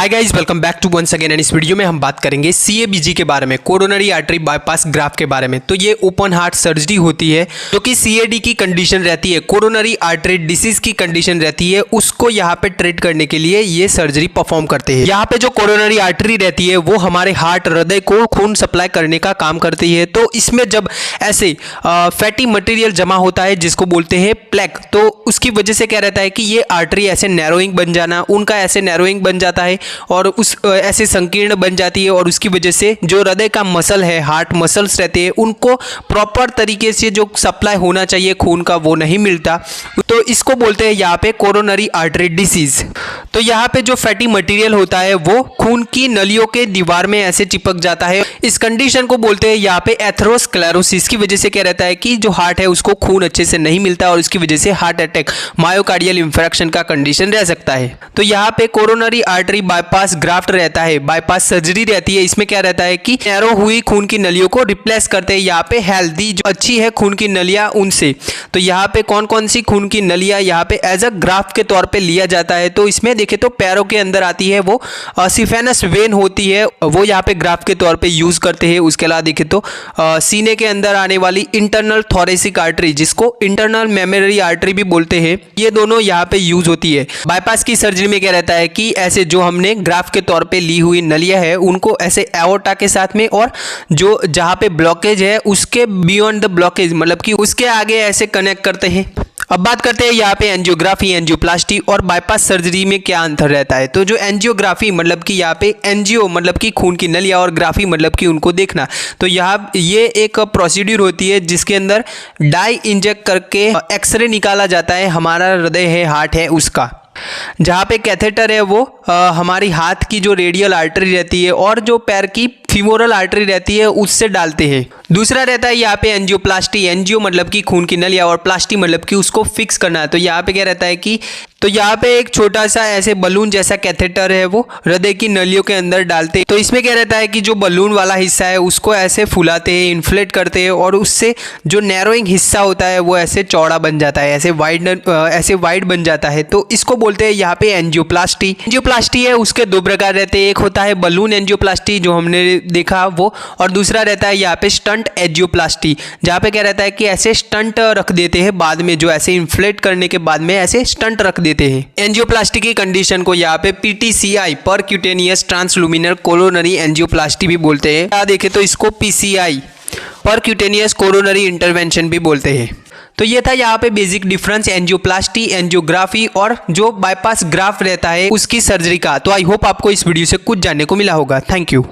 Hi guys, welcome back to once again. And इस video में हम बात करेंगे CABG के बारे में, कोरोनरी आर्टरी बाईपास ग्राफ्ट के बारे में। तो ये ओपन हार्ट सर्जरी होती है जो कि CAD की कंडीशन रहती है, कोरोनरी आर्टरी डिसीज की कंडीशन रहती है, उसको यहाँ पे ट्रीट करने के लिए ये सर्जरी परफॉर्म करते हैं। यहाँ पे जो कोरोनरी आर्टरी रहती है वो हमारे हार्ट हृदय को खून सप्लाई करने का काम करती है। तो इसमें जब ऐसे फैटी मटेरियल जमा होता है जिसको बोलते हैं प्लेक, तो उसकी वजह से क्या रहता है कि ये आर्टरी ऐसे नैरोइंग बन जाना, उनका ऐसे नैरोइंग बन जाता है और उस ऐसे संकीर्ण बन जाती है और उसकी वजह से जो हृदय का मसल है, हार्ट मसल्स रहते हैं, उनको प्रॉपर तरीके से जो सप्लाई होना चाहिए खून का वो नहीं मिलता। तो इसको बोलते हैं यहाँ पे कोरोनरी आर्टरी डिसीज। तो यहाँ पे जो फैटी मटेरियल होता है वो खून की नलियों के दीवार में ऐसे चिपक जाता है। इस कंडीशन को बोलते हैं यहाँ पे एथेरोस्क्लेरोसिस। की वजह से क्या रहता है कि जो हार्ट है उसको खून अच्छे से नहीं मिलता और उसकी वजह से हार्ट अटैक, मायोकार्डियल इंफेक्शन का कंडीशन रह सकता है। तो यहाँ पे कोरोनरी आर्टरी बाईपास ग्राफ्ट रहता है, बाईपास सर्जरी रहती है। इसमें क्या रहता है कि नैरो हुई खून की नलियों को रिप्लेस करते हैं यहाँ पे हेल्दी जो अच्छी है खून की नलियां उनसे। तो यहाँ पे कौन कौन सी खून की नलियां यहाँ पे एज अ ग्राफ्ट के तौर पे लिया जाता है। तो इसमें देखें तो पैरों के अंदर आती है वो सिफेनस वेन होती है, वो यहाँ पे ग्राफ्ट के तौर पे यूज करते हैं। उसके अलावा देखें तो सीने के अंदर आने वाली इंटरनल थोरेसिक आर्टरी जिसको इंटरनल मेमोरी आर्टरी भी बोलते हैं, ये दोनों यहाँ पे यूज होती है। बाईपास की सर्जरी में क्या रहता है कि ऐसे जो हमने ग्राफ्ट के तौर पे ली हुई नलियां है उनको ऐसे एओर्टा के साथ में और जो जहाँ पे ब्लॉकेज है उसके बियॉन्ड द ब्लॉकेज, मतलब कि उसके आगे ऐसे कनेक्ट करते हैं। अब बात करते हैं यहाँ पे एंजियोग्राफी, एंजियोप्लास्टी और बाईपास सर्जरी में क्या अंतर रहता है। तो जो एंजियोग्राफी मतलब कि यहाँ पे एंजियो मतलब कि खून की नलियाँ और ग्राफी मतलब कि उनको देखना। तो यहाँ ये एक प्रोसीड्यूर होती है जिसके अंदर डाई इंजेक्ट करके एक्सरे निकाला जाता है, हमारा हृदय है, हार्ट है उसका। जहाँ पे कैथेटर है वो हमारी हाथ की जो रेडियल आर्टरी रहती है और जो पैर की फीमोरल आर्टरी रहती है उससे डालते हैं। दूसरा रहता है यहाँ पे एंजियोप्लास्टी, एंजियो मतलब कि खून की नलियाँ और प्लास्टी मतलब कि उसको फिक्स करना। तो यहाँ पे क्या रहता है कि तो यहाँ पे एक छोटा सा ऐसे बलून जैसा कैथेटर है वो हृदय की नलियों के अंदर डालते हैं। तो इसमें क्या रहता है कि जो बलून वाला हिस्सा है उसको ऐसे फुलाते हैं, इन्फ्लेट करते हैं और उससे जो नैरोइंग हिस्सा होता है वो ऐसे चौड़ा बन जाता है, ऐसे वाइड बन जाता है। तो इसको बोलते हैं यहाँ पे एंजियोप्लास्टी। एंजियोप्लास्टी है उसके दो प्रकार रहते हैं, एक होता है बलून एंजियोप्लास्टी जो हमने देखा वो, और दूसरा रहता है यहाँ पे स्टंट एंजियोप्लास्टी, जहाँ पे क्या रहता है कि ऐसे स्टंट रख देते हैं बाद में, जो ऐसे इन्फ्लेट करने के बाद में ऐसे स्टंट रख देते हैं। एंजियोप्लास्टी की कंडीशन को यहाँ पे PTCI, परक्यूटेनियस ट्रांसलुमिनर कोरोनरी एंजियोप्लास्टी भी बोलते हैं। यहाँ देखें तो इसको PCI, परक्यूटेनियस कोरोनरी इंटरवेंशन भी बोलते हैं। तो ये था यहाँ पे बेसिक डिफरेंस एंजियोप्लास्टी, एंजियोग्राफी और जो बाईपास ग्राफ्ट रहता है उसकी सर्जरी का। तो आई होप आपको इस वीडियो से कुछ जानने को मिला होगा। Thank you.